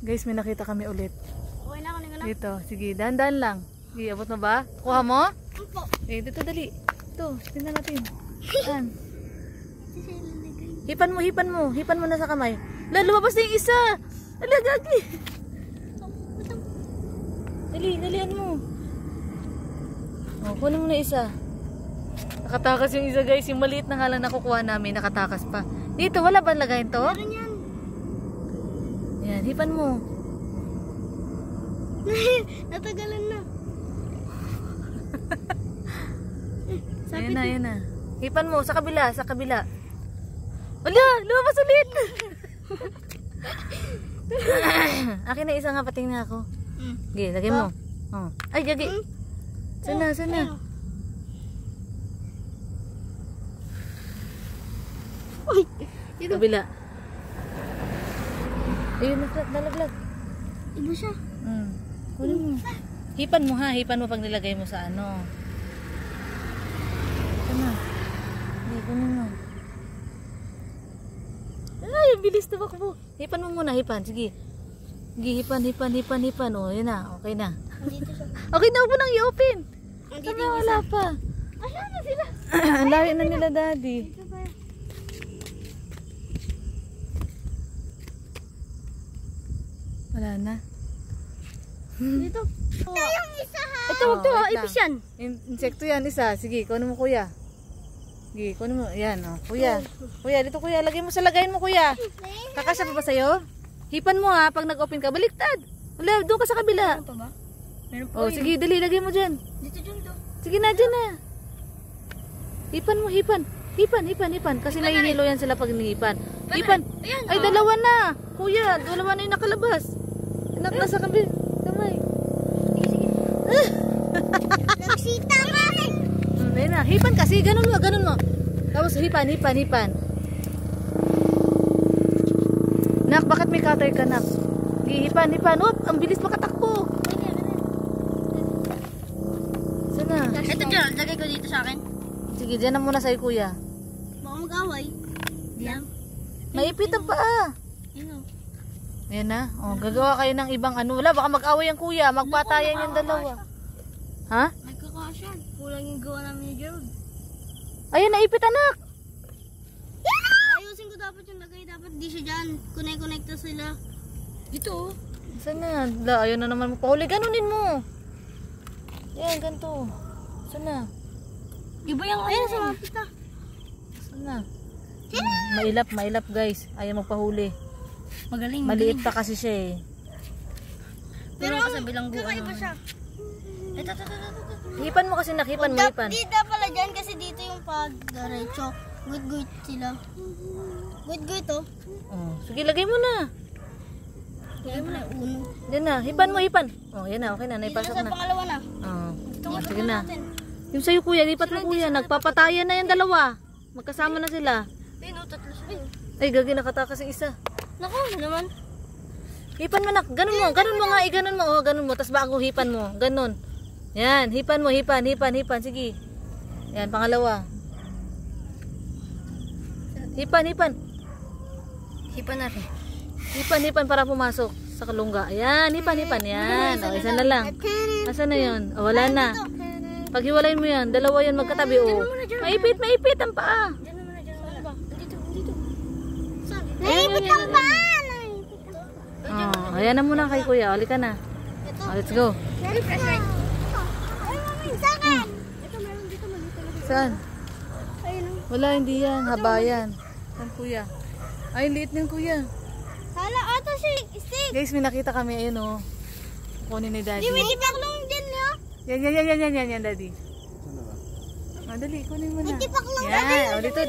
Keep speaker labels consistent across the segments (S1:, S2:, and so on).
S1: Guys, may nakita kami ulit.
S2: Okay na, kunin ko na.
S1: Dito, sige, dahan-dahan lang. Sige, abot mo ba? Kuha mo?
S2: Opo.
S1: Dito, dali. Ito, tingnan natin. Saan? Hipan mo, hipan mo. Hipan mo na sa kamay. Lumabas na yung isa. Ala, gagi. Dali, dalian mo. O, kunin mo na isa. Nakatakas yung isa, guys. Yung maliit na nga lang nakukuha namin, nakatakas pa. Dito, wala ba lagayin to?
S2: Meron yan.
S1: Yan, hipan mo.
S2: Natagalan na.
S1: Ayan na, ayan na. Hipan mo, sa kabila, sa kabila. Wala, lumabas ulit. Akin na isa nga, pating na ako. Sige, lagay mo. Oh. Ay, gagi. Sana, sana.
S2: Uy, dito.
S1: Kabila. Ayun, nalaglag.
S2: Iba siya.
S1: Kunin mo. Hipan mo ha, hipan mo pag nilagay mo sa ano. Sana. Hindi, kunin mo. Ay, ang bilis na bakbo. Hipan mo muna, hipan. Sige. Sige, hipan, hipan, hipan, hipan. O, yun na. Okay na.
S2: Andito siya.
S1: Okay na, huwag mo nang i-open.
S2: Andito
S1: Sana,
S2: yung
S1: wala
S2: isa.
S1: pa.
S2: Ayan na sila.
S1: Ang layo na nila, daddy.
S2: Dito ba?
S1: Wala na.
S2: Dito. Ito yung isa ha. Ito,
S1: Oh,
S2: wag to.
S1: wait lang.
S2: Ipis yan.
S1: Insekto yan, isa. Sige, kunin mo, kuya. Sige, kunin mo. Yan, oh. Kuya. Kuya, dito, kuya. Lagay mo sa lagayin mo, kuya. Kakasya pa ba sa'yo? Hipan mo, ha. Pag nag-open ka, baliktad. Wala, doon ka sa kabila.
S2: Meron pa ba? Meron pa.
S1: Oh, sige, dali. Lagay mo dyan.
S2: Dito, dito.
S1: Sige na, dyan na. Hipan mo, hipan. Hipan, hipan, hipan. Kasi nahihilo yan sila pag nihipan. Hipan.
S2: Ayan,
S1: Ay, dalawa na. Kuya, dalawa na yung nakalabas. Nasa kamay. Kamay.
S2: Nagsita nga eh.
S1: Ayun na. Hipan kasi. Ganun mo, ganun mo. Tapos hipan, hipan, hipan. Nak, bakit may cutter ka, nak? Hipan, hipan. Op, ang bilis makatakbo. Sana.
S2: Ito dyan. Lagay ko dito sa akin.
S1: Sige, dyan na muna sa'yo, kuya.
S2: Baka mag-away. Diyan.
S1: Maipit ang paa.
S2: Yun o.
S1: Ayan na. O, gagawa kayo ng ibang ano. Wala, baka mag-away ang kuya. Magpatayan yung dalawa. Ha?
S2: Nagkakasyan. Kulang yung gawa namin ni Gerald.
S1: Ayun, naipit, anak.
S2: Ayusin ko dapat yung lagay. Dapat di siya dyan. Connect-connect na sila. Dito oh.
S1: Sana. La, ayun na naman magpahuli. Ganunin mo. Yan, ganito. Sana.
S2: Iba yung ayun sa mga pista.
S1: Sana. Mailap, mailap guys. Ayaw magpahuli.
S2: Magaling.
S1: Maliit pa kasi siya eh.
S2: Pero kasi bilangguan kakaiba siya. Ito.
S1: Hipan mo kasi, nakipan mo, hipan.
S2: Dito pala dyan kasi dito yung pag-diretso. Good sila. Good oh.
S1: Oh, sige, lagay mo na.
S2: Lagay mo na yung uno.
S1: Yan na, hipan mo, hipan. Oh, yan na, okay na,
S2: Dito na
S1: naipasok
S2: sa
S1: na.
S2: pangalawa na.
S1: Oh,
S2: Ito
S1: oh,
S2: nga
S1: sige na.
S2: natin.
S1: Yung sa'yo kuya, lipat mo kuya. Nagpapatayan na yung dalawa. Magkasama na sila.
S2: Ayun oh, tatlo sila.
S1: Ay, gagi, nakatakas yung isa.
S2: Naku, ano naman?
S1: Hipan mo, nak. Ganun mo nga, ganun mo. Oh, ganun mo. Tapos bago hipan mo. Ganun. Yan, hipan mo, hipan. Sige. Yan, pangalawa. Hipan.
S2: Hipan natin.
S1: Hipan para pumasok sa kalungga. Ayan, hipan. Yan. O, isa na lang. Asa na yun? O, wala na. Paghiwalayin mo yan, dalawa yan magkatabi. O, maipit ang paa.
S2: Diyan naman na, dyan naman. Dito. Saan?
S1: Naipit ang paa. Ayan na muna kay kuya. Uli ka na. Let's go.
S2: Flashlight. Ay, mami, saan? Ito, meron dito malito.
S1: Saan?
S2: Ayun oh.
S1: Wala, hindi yan. Haba yan. Saan kuya? Ay, liit ng kuya.
S2: Hala, ato stick.
S1: Guys, may nakita kami. Ayun o. Kunin ni daddy.
S2: Di may tipaklong dyan niya.
S1: Yan, daddy. Dali, kunin mo na.
S2: May tipaklong
S1: Yan. O, dito.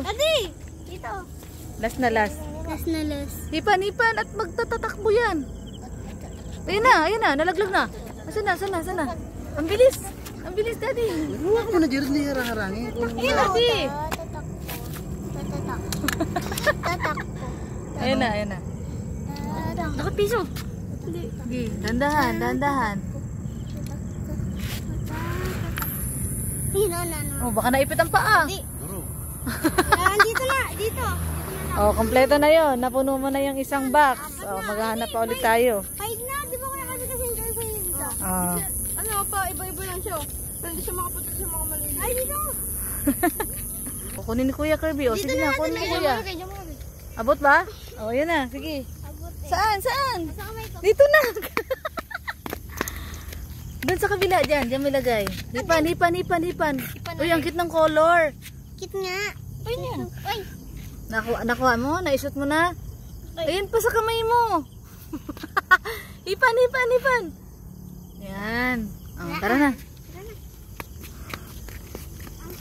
S2: Adi, dito.
S1: Last na last.
S2: Last na last.
S1: Hipan at magtatatakbo yan. Ayun na. Nalaglag na. Saan na? Ang bilis, daddy.
S3: Huwag mo na dyan, hindi harang-harangin.
S1: Ayun, daddy.
S2: Tatakbo.
S1: Ayun na.
S2: Nakapiso.
S1: Sige, dandahan. Oh, baka naipit ang paa.
S2: Dito na, dito.
S1: Oh, kompleto na yon. Napuno mo na yung isang box. Oh, maghahanap pa ulit tayo.
S2: Kahit na, di ba kaya kami kasi yung girl sa'yo isa?
S1: Oh.
S4: Ano pa, iba-iba lang siya. Hindi siya makapunta sa mga maliliit.
S2: Ay, dito!
S1: Kunin ni Kuya Kirby. Oh, sige na, kunin ni Kuya.
S2: Okay, diyan mo kami.
S1: Abot ba? Oh, yun na. Sige.
S2: Abot eh.
S1: Saan? Saan?
S2: Sa kamay ko.
S1: Dito na. Doon sa kabila, dyan. Dyan may lagay. Hipan, hipan, hipan, hipan. Uy, ang cute ng color.
S2: Kit nga. Ay, yan. Ay.
S1: Nakuha mo? Naisot mo na? Ayun pa sa kamay mo. Hipan, hipan, hipan. Yan. Oh, tara na.